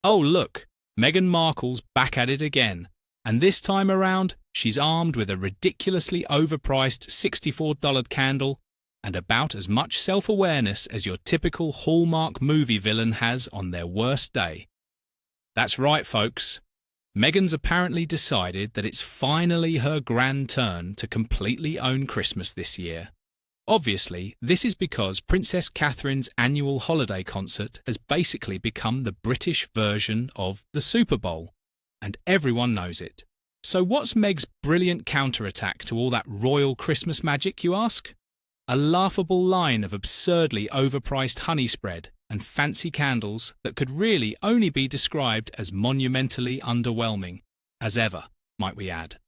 Oh, look, Meghan Markle's back at it again. And this time around, she's armed with a ridiculously overpriced $64 candle and about as much self-awareness as your typical Hallmark movie villain has on their worst day. That's right, folks. Meghan's apparently decided that it's finally her grand turn to completely own Christmas this year. Obviously, this is because Princess Catherine's annual holiday concert has basically become the British version of the Super Bowl, and everyone knows it. So what's Meg's brilliant counterattack to all that royal Christmas magic, you ask? A laughable line of absurdly overpriced honey spread and fancy candles that could really only be described as monumentally underwhelming, as ever, might we add.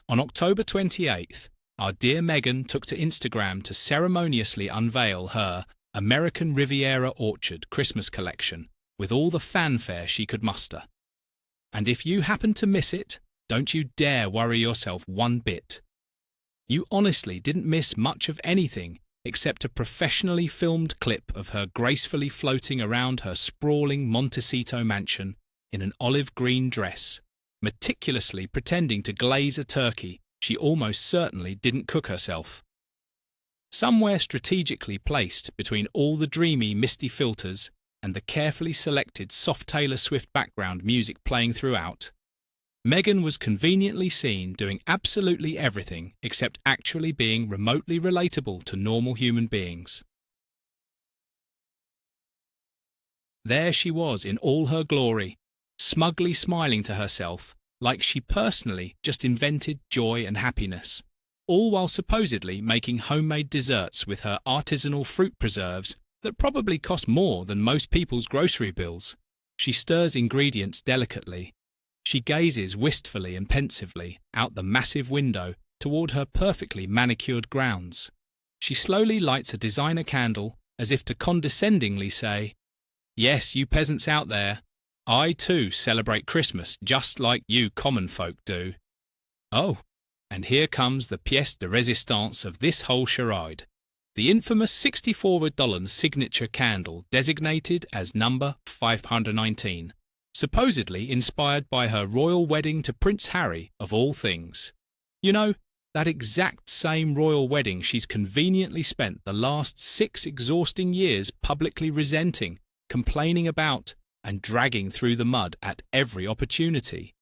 On October 28th, our dear Meghan took to Instagram to ceremoniously unveil her American Riviera Orchard Christmas collection with all the fanfare she could muster. And if you happen to miss it, don't you dare worry yourself one bit. You honestly didn't miss much of anything except a professionally filmed clip of her gracefully floating around her sprawling Montecito mansion in an olive green dress, meticulously pretending to glaze a turkey she almost certainly didn't cook herself. Somewhere strategically placed between all the dreamy, misty filters and the carefully selected soft Taylor Swift background music playing throughout, Meghan was conveniently seen doing absolutely everything except actually being remotely relatable to normal human beings. There she was in all her glory, smugly smiling to herself like she personally just invented joy and happiness, all while supposedly making homemade desserts with her artisanal fruit preserves that probably cost more than most people's grocery bills. She stirs ingredients delicately. She gazes wistfully and pensively out the massive window toward her perfectly manicured grounds. She slowly lights a designer candle as if to condescendingly say, "Yes, you peasants out there, I too celebrate Christmas just like you common folk do." Oh, and here comes the pièce de résistance of this whole charade. The infamous $64 signature candle designated as number 519, supposedly inspired by her royal wedding to Prince Harry, of all things. You know, that exact same royal wedding she's conveniently spent the last 6 exhausting years publicly resenting, complaining about, and dragging through the mud at every opportunity.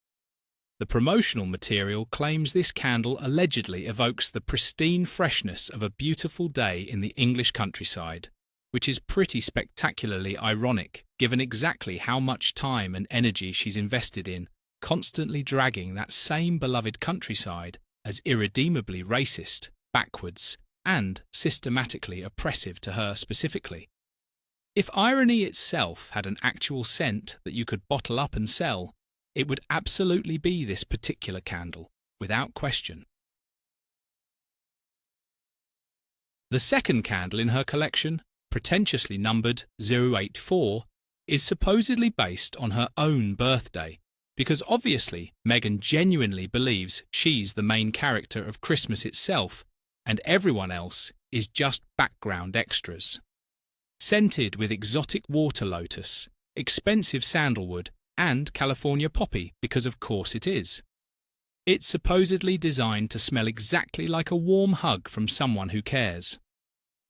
The promotional material claims this candle allegedly evokes the pristine freshness of a beautiful day in the English countryside, which is pretty spectacularly ironic given exactly how much time and energy she's invested in constantly dragging that same beloved countryside as irredeemably racist, backwards, and systematically oppressive to her specifically. If irony itself had an actual scent that you could bottle up and sell, it would absolutely be this particular candle, without question. The second candle in her collection, pretentiously numbered 084, is supposedly based on her own birthday, because obviously Meghan genuinely believes she's the main character of Christmas itself, and everyone else is just background extras. Scented with exotic water lotus, expensive sandalwood, and California poppy, because of course it is. It's supposedly designed to smell exactly like a warm hug from someone who cares.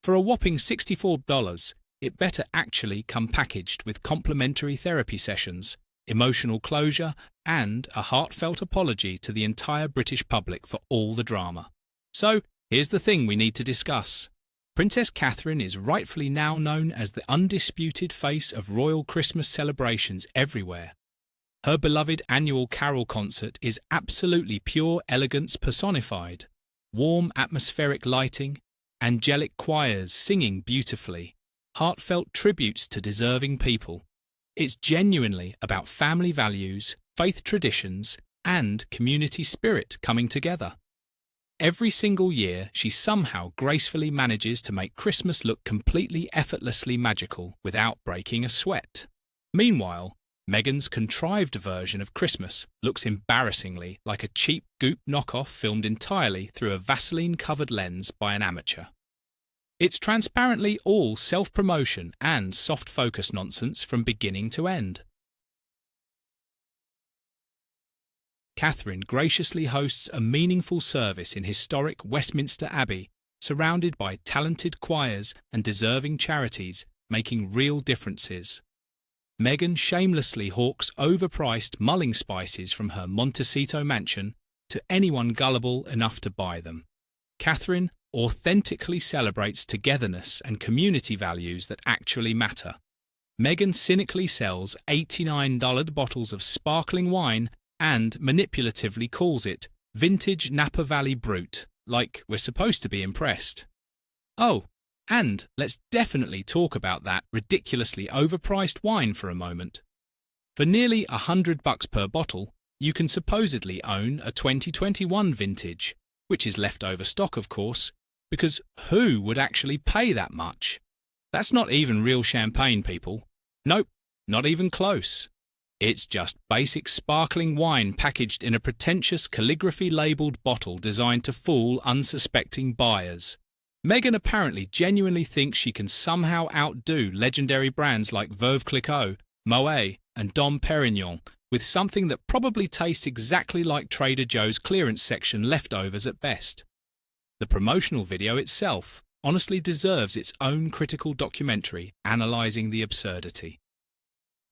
For a whopping $64, it better actually come packaged with complimentary therapy sessions, emotional closure, and a heartfelt apology to the entire British public for all the drama. So, here's the thing we need to discuss. Princess Catherine is rightfully now known as the undisputed face of royal Christmas celebrations everywhere. Her beloved annual carol concert is absolutely pure elegance personified. Warm atmospheric lighting, angelic choirs singing beautifully, heartfelt tributes to deserving people. It's genuinely about family values, faith traditions, and community spirit coming together. Every single year, she somehow gracefully manages to make Christmas look completely effortlessly magical without breaking a sweat. Meanwhile, Meghan's contrived version of Christmas looks embarrassingly like a cheap Goop knockoff filmed entirely through a Vaseline-covered lens by an amateur. It's transparently all self-promotion and soft-focus nonsense from beginning to end. Catherine graciously hosts a meaningful service in historic Westminster Abbey, surrounded by talented choirs and deserving charities, making real differences. Meghan shamelessly hawks overpriced mulling spices from her Montecito mansion to anyone gullible enough to buy them. Catherine authentically celebrates togetherness and community values that actually matter. Meghan cynically sells $89 bottles of sparkling wine and manipulatively calls it vintage Napa Valley Brut, like we're supposed to be impressed. Oh, and let's definitely talk about that ridiculously overpriced wine for a moment. For nearly $100 per bottle, you can supposedly own a 2021 vintage, which is leftover stock, of course, because who would actually pay that much? That's not even real champagne, people. Nope, not even close. It's just basic sparkling wine packaged in a pretentious calligraphy-labelled bottle designed to fool unsuspecting buyers. Meghan apparently genuinely thinks she can somehow outdo legendary brands like Veuve Clicquot, Moet, and Dom Perignon with something that probably tastes exactly like Trader Joe's clearance section leftovers at best. The promotional video itself honestly deserves its own critical documentary analysing the absurdity.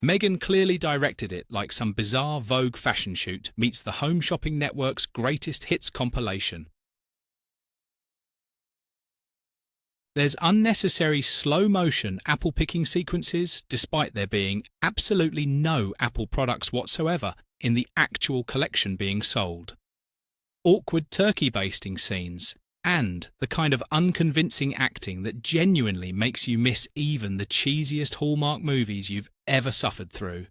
Meghan clearly directed it like some bizarre Vogue fashion shoot meets the Home Shopping Network's greatest hits compilation. There's unnecessary slow-motion apple-picking sequences, despite there being absolutely no Apple products whatsoever in the actual collection being sold. Awkward turkey basting scenes, and the kind of unconvincing acting that genuinely makes you miss even the cheesiest Hallmark movies you've ever suffered through.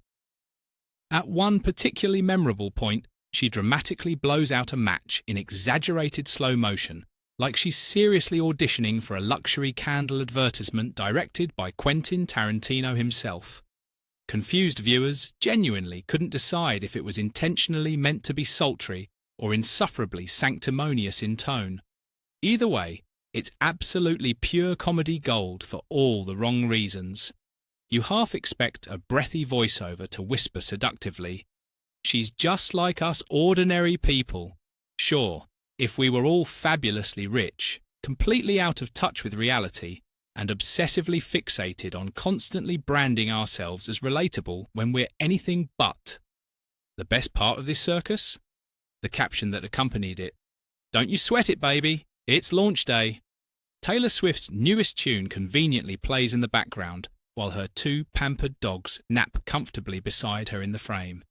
At one particularly memorable point, she dramatically blows out a match in exaggerated slow motion, like she's seriously auditioning for a luxury candle advertisement directed by Quentin Tarantino himself. Confused viewers genuinely couldn't decide if it was intentionally meant to be sultry or insufferably sanctimonious in tone. Either way, it's absolutely pure comedy gold for all the wrong reasons. You half expect a breathy voiceover to whisper seductively, "She's just like us ordinary people." Sure, if we were all fabulously rich, completely out of touch with reality, and obsessively fixated on constantly branding ourselves as relatable when we're anything but. The best part of this circus? The caption that accompanied it. "Don't you sweat it, baby. It's launch day." Taylor Swift's newest tune conveniently plays in the background, while her two pampered dogs nap comfortably beside her in the frame.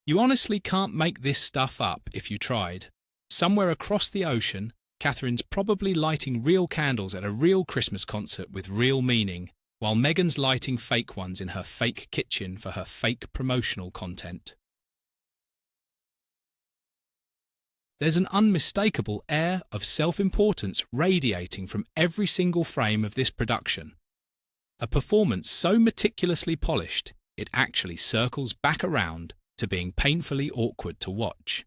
You honestly can't make this stuff up if you tried. Somewhere across the ocean, Catherine's probably lighting real candles at a real Christmas concert with real meaning, while Meghan's lighting fake ones in her fake kitchen for her fake promotional content. There's an unmistakable air of self-importance radiating from every single frame of this production. A performance so meticulously polished, it actually circles back around to being painfully awkward to watch.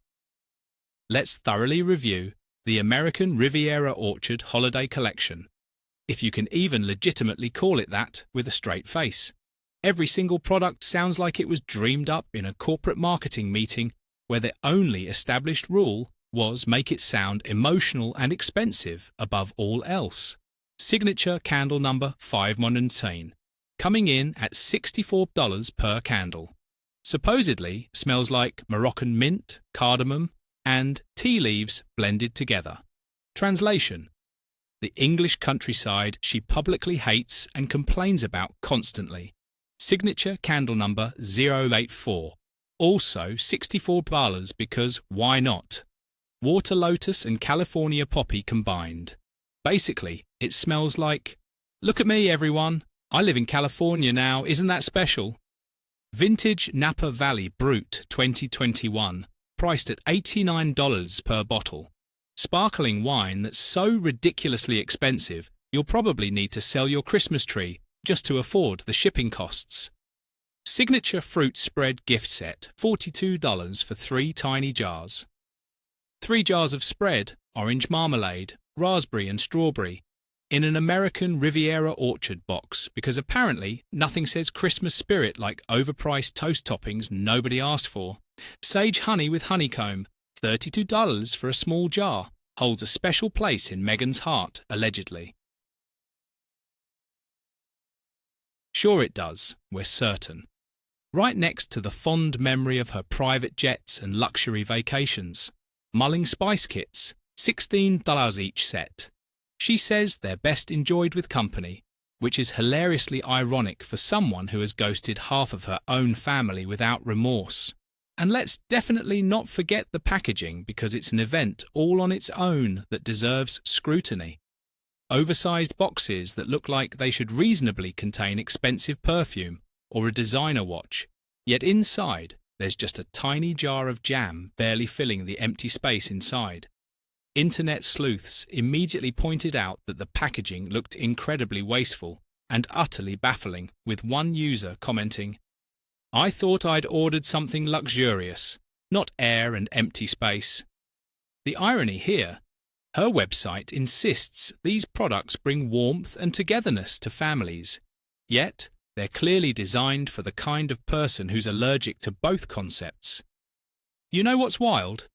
Let's thoroughly review the American Riviera Orchard Holiday Collection, if you can even legitimately call it that with a straight face. Every single product sounds like it was dreamed up in a corporate marketing meeting where the only established rule was make it sound emotional and expensive above all else. Signature candle number 519, coming in at $64 per candle. Supposedly smells like Moroccan mint, cardamom, and tea leaves blended together. Translation: the English countryside she publicly hates and complains about constantly. Signature candle number 084, also $64 because why not? Water lotus and California poppy combined. Basically, it smells like, "Look at me, everyone. I live in California now, isn't that special?" Vintage Napa Valley Brut 2021, priced at $89 per bottle. Sparkling wine that's so ridiculously expensive, you'll probably need to sell your Christmas tree just to afford the shipping costs. Signature fruit spread gift set, $42 for 3 tiny jars. 3 jars of spread, orange marmalade, raspberry and strawberry, in an American Riviera orchard box because apparently nothing says Christmas spirit like overpriced toast toppings nobody asked for. Sage honey with honeycomb, $32 for a small jar, holds a special place in Meghan's heart, allegedly. Sure it does, we're certain. Right next to the fond memory of her private jets and luxury vacations. Mulling spice kits, $16 each set. She says they're best enjoyed with company, which is hilariously ironic for someone who has ghosted half of her own family without remorse. And let's definitely not forget the packaging because it's an event all on its own that deserves scrutiny. Oversized boxes that look like they should reasonably contain expensive perfume or a designer watch, yet inside there's just a tiny jar of jam barely filling the empty space inside. Internet sleuths immediately pointed out that the packaging looked incredibly wasteful and utterly baffling, with one user commenting, "I thought I'd ordered something luxurious, not air and empty space." The irony here, her website insists these products bring warmth and togetherness to families, yet they're clearly designed for the kind of person who's allergic to both concepts. You know what's wild?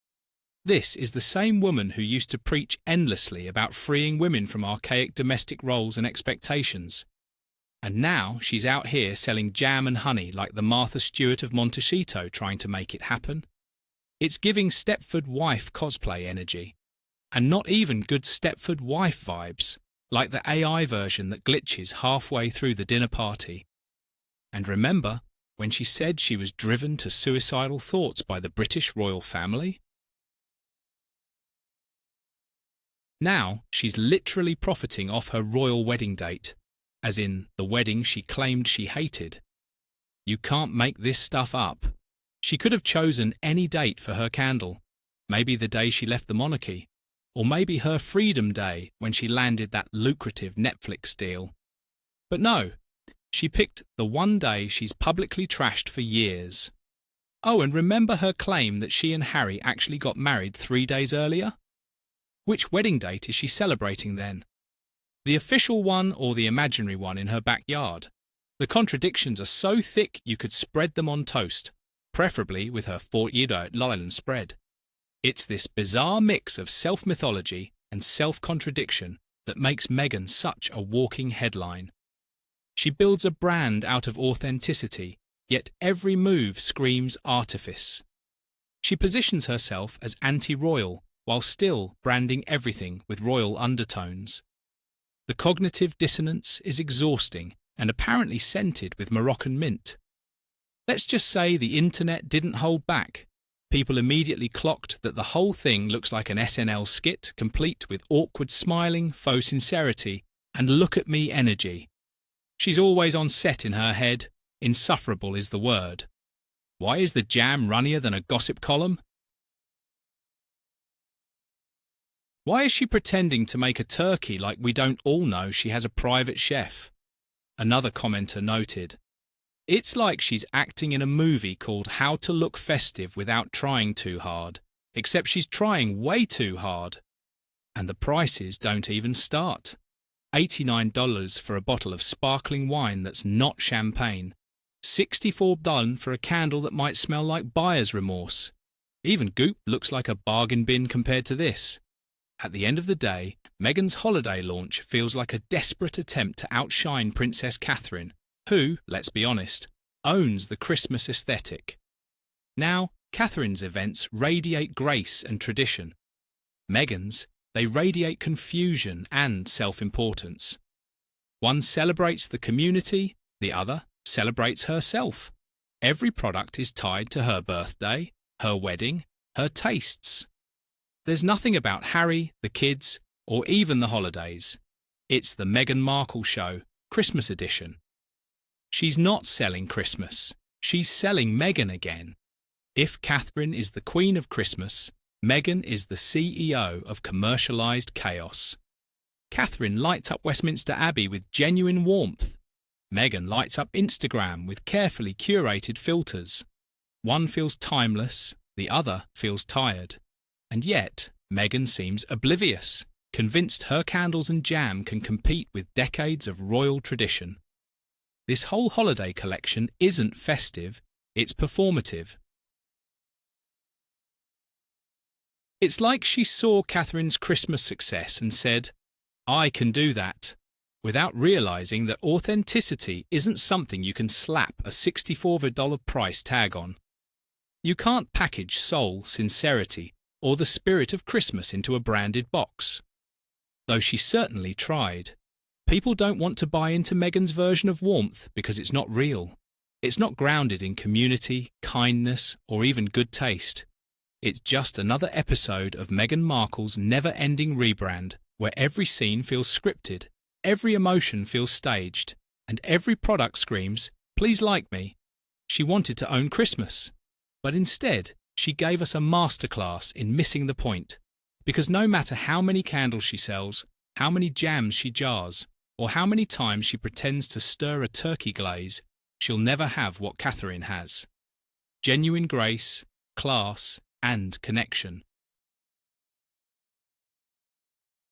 This is the same woman who used to preach endlessly about freeing women from archaic domestic roles and expectations. And now she's out here selling jam and honey like the Martha Stewart of Montecito trying to make it happen. It's giving Stepford wife cosplay energy. And not even good Stepford wife vibes, like the AI version that glitches halfway through the dinner party. And remember when she said she was driven to suicidal thoughts by the British royal family? Now she's literally profiting off her royal wedding date, as in the wedding she claimed she hated. You can't make this stuff up. She could have chosen any date for her candle, maybe the day she left the monarchy, or maybe her Freedom Day when she landed that lucrative Netflix deal. But no, she picked the one day she's publicly trashed for years. Oh, and remember her claim that she and Harry actually got married 3 days earlier? Which wedding date is she celebrating then? The official one or the imaginary one in her backyard? The contradictions are so thick you could spread them on toast, preferably with her $40 spread. It's this bizarre mix of self-mythology and self-contradiction that makes Meghan such a walking headline. She builds a brand out of authenticity, yet every move screams artifice. She positions herself as anti-royal, while still branding everything with royal undertones. The cognitive dissonance is exhausting and apparently scented with Moroccan mint. Let's just say the internet didn't hold back. People immediately clocked that the whole thing looks like an SNL skit complete with awkward smiling, faux sincerity, and look-at-me energy. She's always on set in her head. Insufferable is the word. Why is the jam runnier than a gossip column? Why is she pretending to make a turkey like we don't all know she has a private chef? Another commenter noted, "It's like she's acting in a movie called How to Look Festive Without Trying Too Hard, except she's trying way too hard. And the prices don't even start. $89 for a bottle of sparkling wine that's not champagne. $64 for a candle that might smell like buyer's remorse. Even Goop looks like a bargain bin compared to this." At the end of the day, Meghan's holiday launch feels like a desperate attempt to outshine Princess Catherine, who, let's be honest, owns the Christmas aesthetic. Now, Catherine's events radiate grace and tradition. Meghan's, they radiate confusion and self-importance. One celebrates the community, the other celebrates herself. Every product is tied to her birthday, her wedding, her tastes. There's nothing about Harry, the kids, or even the holidays. It's the Meghan Markle show, Christmas edition. She's not selling Christmas. She's selling Meghan again. If Catherine is the Queen of Christmas, Meghan is the CEO of commercialised chaos. Catherine lights up Westminster Abbey with genuine warmth. Meghan lights up Instagram with carefully curated filters. One feels timeless, the other feels tired. And yet, Meghan seems oblivious, convinced her candles and jam can compete with decades of royal tradition. This whole holiday collection isn't festive, it's performative. It's like she saw Catherine's Christmas success and said, "I can do that," without realizing that authenticity isn't something you can slap a $64 price tag on. You can't package soul, sincerity, or the spirit of Christmas into a branded box. Though she certainly tried. People don't want to buy into Meghan's version of warmth because it's not real. It's not grounded in community, kindness, or even good taste. It's just another episode of Meghan Markle's never-ending rebrand, where every scene feels scripted, every emotion feels staged, and every product screams, "Please like me." She wanted to own Christmas, but instead she gave us a masterclass in missing the point, because no matter how many candles she sells, how many jams she jars, or how many times she pretends to stir a turkey glaze, she'll never have what Catherine has: genuine grace, class, and connection.